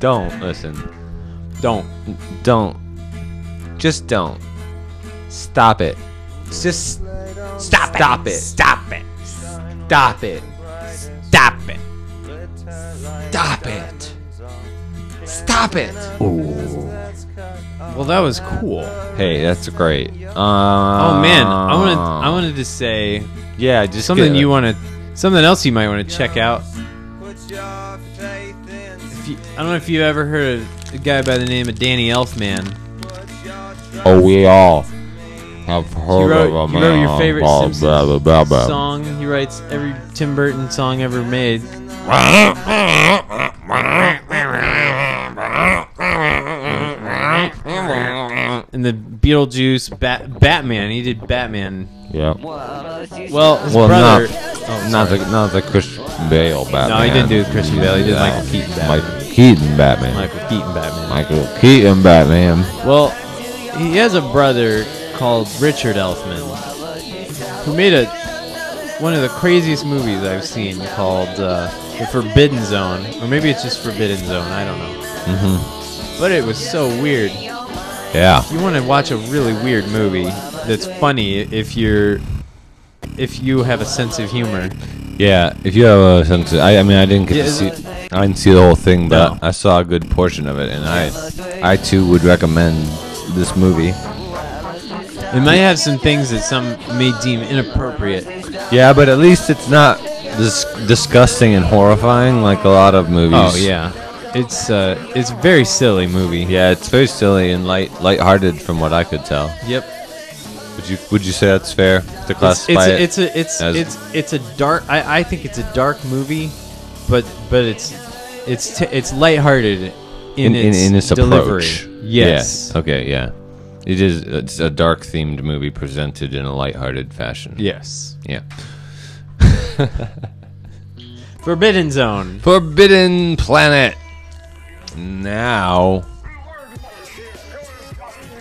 Don't listen. Don't. Just don't. Stop it. Just stop it. Stop it. Stop it. Stop it. Stop it. Stop it. Stop it. Well, that was cool. Hey, that's great. Oh man, I wanted to say yeah, just something get, something else you might want to check out. I don't know if you ever heard of a guy by the name of Danny Elfman. Oh, we all have heard He of him. wrote your favorite Simpsons blah, blah, blah, blah. song. He writes every Tim Burton song ever made. And the Beetlejuice, Batman. He did Batman. Yeah. Well, his brother. Oh, not the Christian Bale Batman. No, he didn't do Christian Bale. He did Michael Keaton Batman. Michael Keaton Batman. Michael Keaton Batman. Michael Keaton Batman. Well, he has a brother called Richard Elfman, who made one of the craziest movies I've seen called The Forbidden Zone, or maybe it's just Forbidden Zone. I don't know. Mm-hmm. But it was so weird. Yeah. If you want to watch a really weird movie that's funny, if you have a sense of humor. Yeah, if you have a sense of, I mean, I didn't get to see, I didn't see the whole thing, but No. I saw a good portion of it, and I too would recommend this movie. It might have some things that some may deem inappropriate. Yeah, but at least it's not disgusting and horrifying like a lot of movies. Oh yeah, it's a very silly movie. Yeah, it's very silly and lighthearted from what I could tell. Yep. Would you say that's fair to classify it? It's a dark. I think it's a dark movie, but it's lighthearted in its delivery. approach. Yes. Yeah. Okay. Yeah. It's a dark themed movie presented in a lighthearted fashion. Yes. Yeah. Forbidden Zone. Forbidden Planet. Now,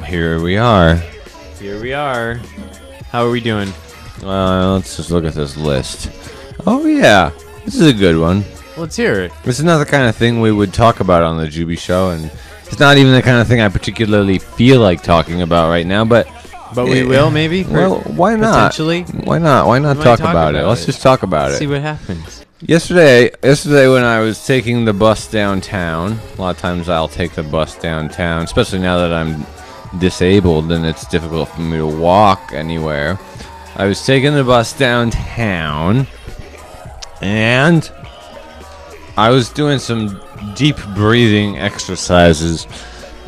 here we are. Here we are. How are we doing? Let's just look at this list. Oh yeah, this is a good one. Let's hear it. This is not the kind of thing we would talk about on the Jubi show, and it's not even the kind of thing I particularly feel like talking about right now. But we will maybe. Well, why not? Potentially. Why not? Why not We might talk talk about it? about Let's it. just talk about it. See what happens. Yesterday when I was taking the bus downtown, a lot of times I'll take the bus downtown, especially now that I'm disabled and it's difficult for me to walk anywhere. I was taking the bus downtown and I was doing some deep breathing exercises,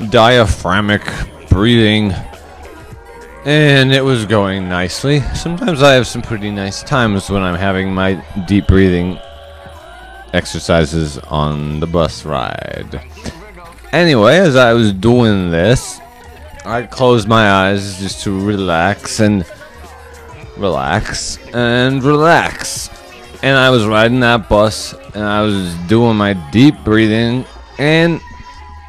diaphragmic breathing, and it was going nicely. Sometimes I have some pretty nice times when I'm having my deep breathing exercises on the bus ride. Anyway, as I was doing this, I closed my eyes just to relax. And I was riding that bus, and I was doing my deep breathing, and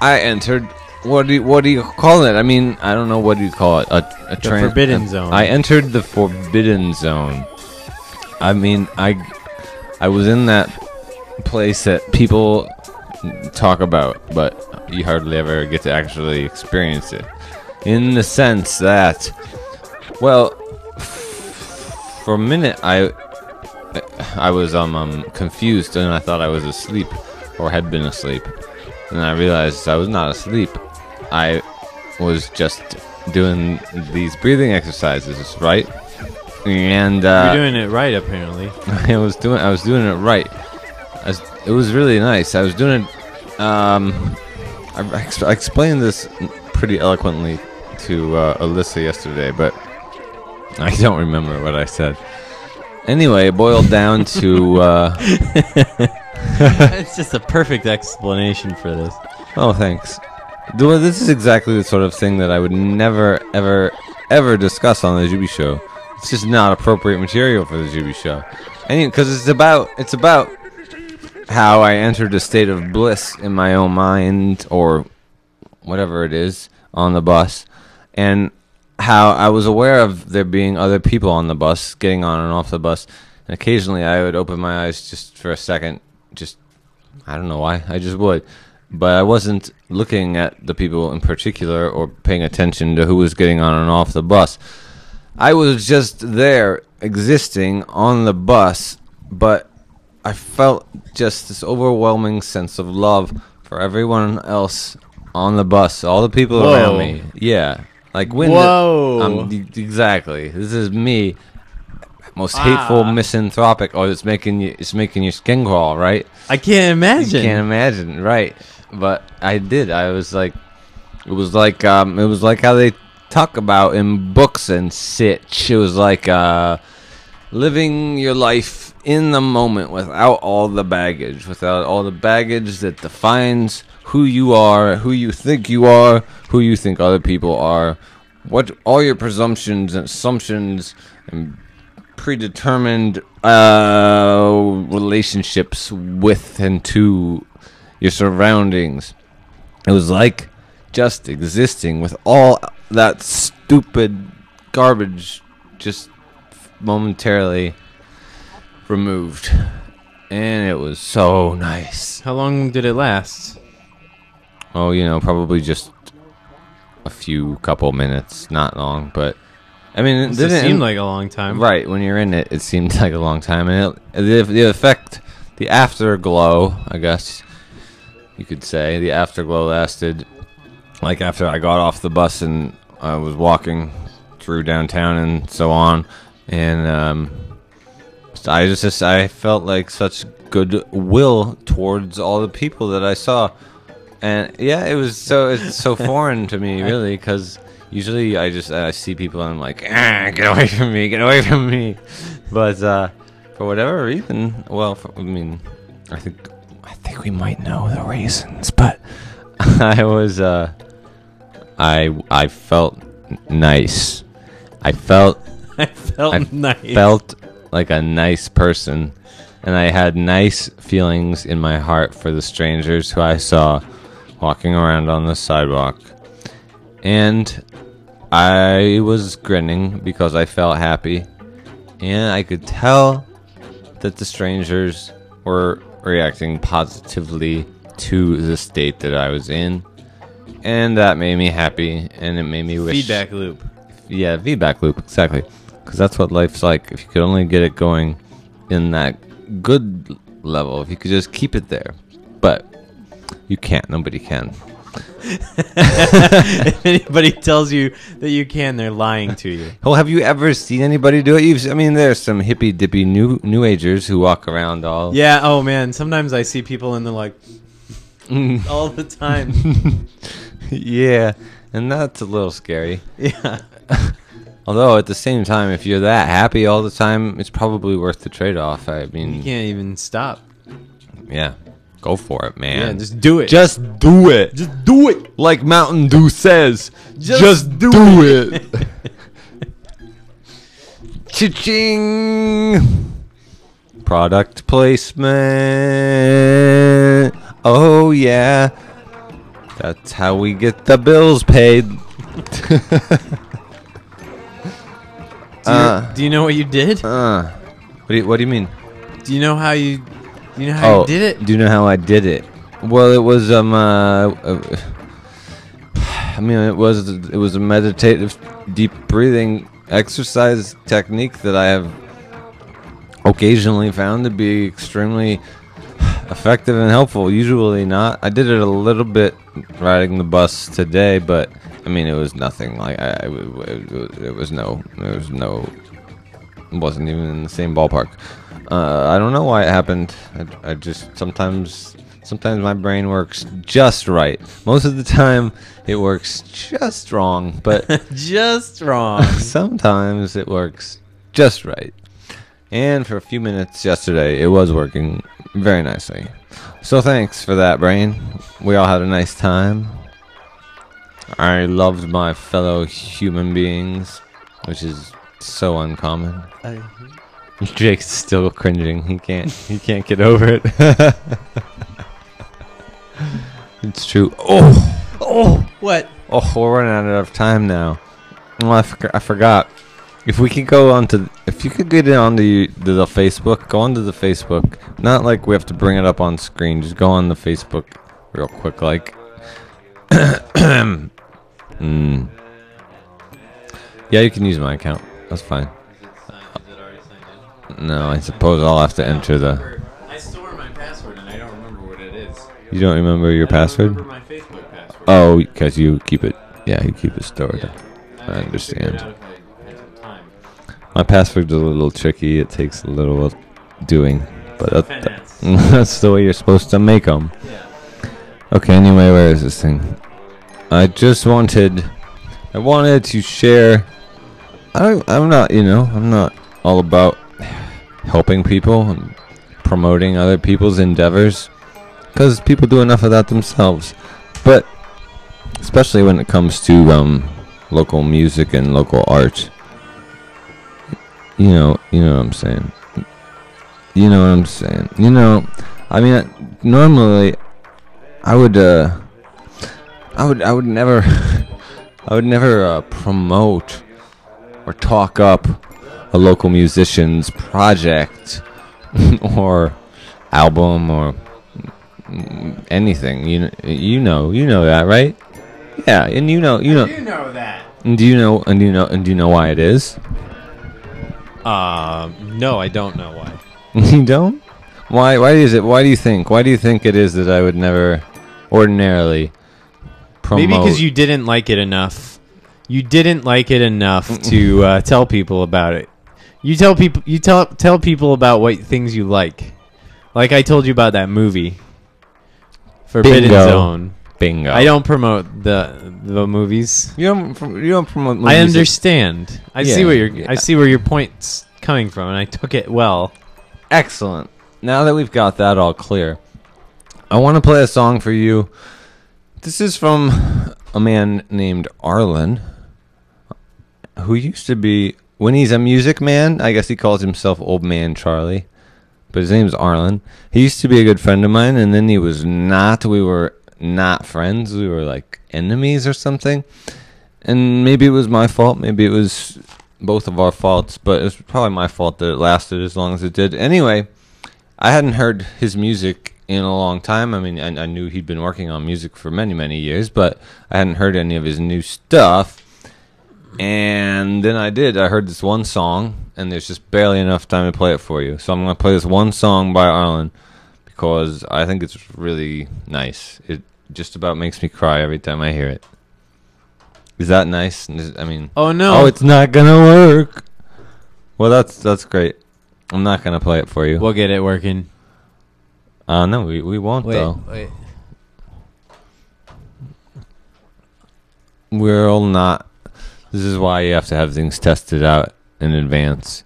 I entered. What do you call it? I mean, I don't know, what do you call it? The Forbidden Zone. I entered the Forbidden Zone. I mean, I was in that place that people talk about, but you hardly ever get to actually experience it. In the sense that, well, for a minute I was confused, and I thought I was asleep or had been asleep, and I realized I was not asleep. I was just doing these breathing exercises, right? And You're doing it right, apparently. I was doing it right. It was really nice. I was doing it. I explained this pretty eloquently to Alyssa yesterday, but I don't remember what I said. Anyway, it boiled down to. It's just a perfect explanation for this. Oh, thanks. This is exactly the sort of thing that I would never, ever, ever discuss on the Jubi show. It's just not appropriate material for the Jubi show. Because it's about how I entered a state of bliss in my own mind, or whatever it is, on the bus, and how I was aware of there being other people on the bus, getting on and off the bus, and occasionally I would open my eyes just for a second, I don't know why, I just would. But I wasn't looking at the people in particular or paying attention to who was getting on and off the bus. I was just there, existing on the bus, but I felt just this overwhelming sense of love for everyone else on the bus, all the people around me. Yeah. Like when Whoa. Exactly. This is me. Most hateful misanthropic. Oh, it's making your skin crawl, right? I can't imagine. You can't imagine, right? But I did. I was like, it was like how they talk about in books and such. It was like living your life in the moment without all the baggage, that defines who you are, who you think you are, who you think other people are, what all your presumptions and assumptions and predetermined relationships with and to your surroundings. It was like just existing with all that stupid garbage just momentarily removed. And it was so nice. How long did it last? Oh, probably just a couple minutes, not long, but I mean, it It seemed like a long time. Right, when you're in it seemed like a long time, and the effect, the afterglow, I guess you could say, the afterglow lasted like after I got off the bus and I was walking through downtown and so on, and I felt like such goodwill towards all the people that I saw. And yeah, it's so foreign to me, really, because usually I see people and I'm like, get away from me. But for whatever reason, I think we might know the reasons, but I felt nice. I felt nice. Felt like a nice person, and I had nice feelings in my heart for the strangers who I saw walking around on the sidewalk. And I was grinning because I felt happy, and I could tell that the strangers were reacting positively to the state that I was in, and that made me happy, and it made me wish... Feedback loop. Yeah, feedback loop, exactly. Because that's what life's like. If you could only get it going in that good level, if you could just keep it there. But you can't. Nobody can. If anybody tells you that you can, they're lying to you. Well, have you ever seen anybody do it? There's some hippy dippy new agers who walk around all. Yeah. Oh man. Sometimes I see people and they're like, all the time. Yeah, and that's a little scary. Yeah. Although at the same time, if you're that happy all the time, it's probably worth the trade-off. I mean, You can't even stop. Yeah, go for it, man. Yeah, just do it. Just do it. Just do it. Like Mountain Dew says, Just do it. Cha-ching. Product placement. Oh, yeah. That's how we get the bills paid. Do you know what you did? What do you mean? Do you know how you did it? Do you know how I did it? Well, it was it was a meditative deep breathing exercise technique that I have occasionally found to be extremely effective and helpful. Usually not. I did it a little bit riding the bus today, but I mean, it was nothing. Like it wasn't even in the same ballpark. I don't know why it happened. I just sometimes my brain works just right. Most of the time, it works just wrong. But Just wrong. sometimes it works just right. And for a few minutes yesterday, it was working very nicely. So thanks for that, brain. We all had a nice time. I loved my fellow human beings, which is so uncommon. Jake's still cringing. He can't get over it. It's true. Oh, What? oh, we're running out of time now. Oh, I forgot. If you could get onto the Facebook, go onto the Facebook. Not like we have to bring it up on screen. Just go on the Facebook real quick, like. Yeah, you can use my account. That's fine. No, I suppose I'll have to enter the... I store my password and I don't remember what it is. You don't remember your password? I don't remember my Facebook password. Oh, because you keep it... Yeah, you keep it stored. Yeah. I understand. Figure it out if I had some time. My password's a little tricky. It takes a little doing. But Finance. that's the way you're supposed to make them. Yeah. Okay, anyway, where is this thing? I wanted to share... I'm not all about helping people and promoting other people's endeavors, because people do enough of that themselves. But especially when it comes to local music and local art, you know what I'm saying. You know what I'm saying. I mean, normally, I would never, I would never promote or talk up a local musician's project or album or anything. You know that, right? Yeah, and you know. I do know that. And do you know why it is? No, I don't know why. You don't? Why is it? Why do you think it is that I would never ordinarily promote? Maybe because you didn't like it enough. You didn't like it enough to tell people about it. You tell people about what things you like. Like I told you about that movie, Forbidden Zone. Bingo. I don't promote the movies. You don't promote movies. I understand. I see where your point's coming from, and I took it well. Excellent. Now that we've got that all clear, I want to play a song for you. This is from a man named Arlen, who used to be, when he's a music man, I guess he calls himself Old Man Charlie, but his name's Arlen. He used to be a good friend of mine, and then he was not. We were not friends. We were like enemies or something. And maybe it was my fault. Maybe it was both of our faults, but it was probably my fault that it lasted as long as it did. Anyway, I hadn't heard his music in a long time. I mean, I knew he'd been working on music for many, many years, but I hadn't heard any of his new stuff. And then I did. I heard this one song, and there's just barely enough time to play it for you. So I'm going to play this one song by Arlen because I think it's really nice. It just about makes me cry every time I hear it. Is that nice? I mean, oh no! Oh, it's not gonna work. Well, that's great. I'm not gonna play it for you. We'll get it working. No, we won't though. Wait. We're all not. This is why you have to have things tested out in advance.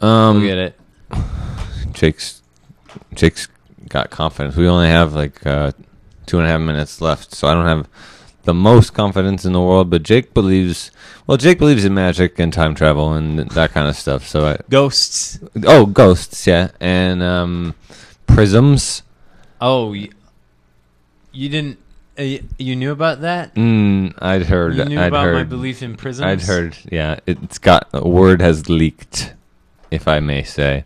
We'll get it. Jake's got confidence. We only have like 2.5 minutes left, so I don't have the most confidence in the world. But Jake believes in magic and time travel and that kind of stuff. So Ghosts. Oh, ghosts, yeah, and prisms. Oh, you didn't. You knew about that? I'd heard. You knew about my belief in prisms? I'd heard, yeah. It's got, a word has leaked, if I may say.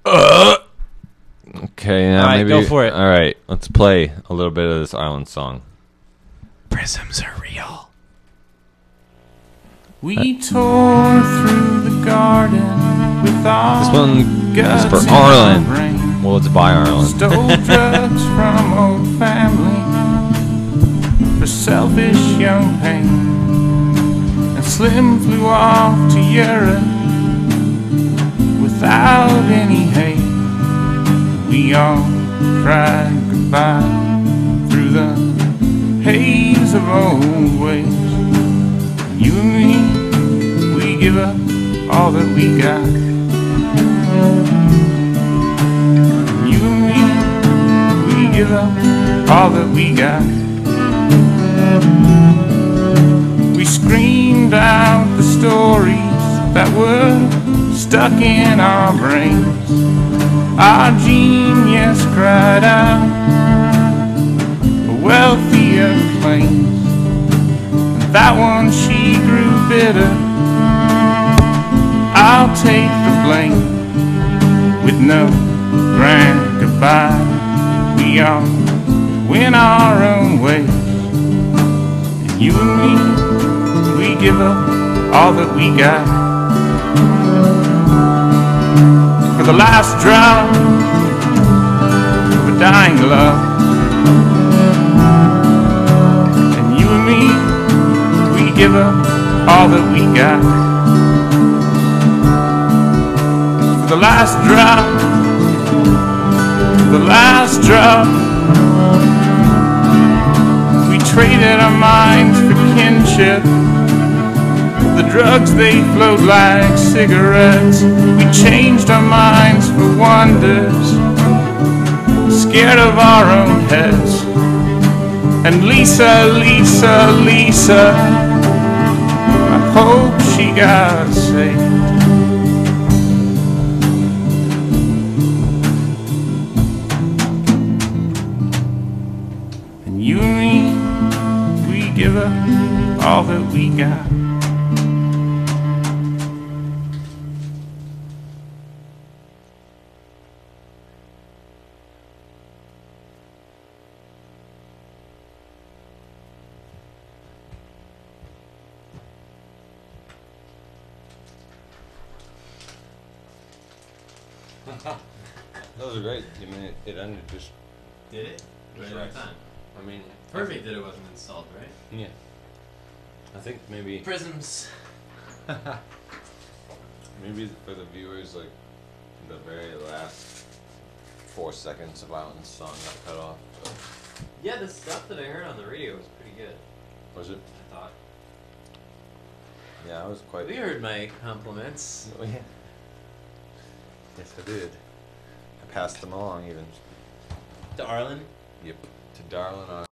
Okay, now all right, maybe. go for it. All right, let's play a little bit of this Island song. Prisms are real. We tore through the garden with all This one guts is for in Arlen. our brain. Well, it's by Arlen. Stole drugs from old family for selfish young pain. And Slim flew off to Europe without any hate. We all cried goodbye through the haze of old ways. You and me, we give up all that we got. You and me, we give up all that we got. We screamed out the stories that were stuck in our brains. Our genius cried out for wealthier claims. And that one, she grew bitter. I'll take the blame. With no grand goodbye, we all went our own ways. And you and me, we give up all that we got. For the last drop of a dying love. And you and me, we give up all that we got. For the last drop, the last drop. We traded our minds for kinship. The drugs, they flowed like cigarettes. We changed our minds for wonders, scared of our own heads. And Lisa, Lisa, Lisa, I hope she got saved. And you and me, we give up all that we got. That was great. I mean, it ended just. Did it? Right Right on on time. I mean, Perfect that it wasn't installed, right? Yeah. I think maybe Prisms. maybe for the viewers, like the very last 4 seconds of Island's song got cut off. But Yeah, the stuff that I heard on the radio was pretty good. was it? I thought. Yeah, I was quite. We heard my compliments. Oh, yeah. Yes, I did. I passed them along even. To Arlen. Yep. To Darlin, our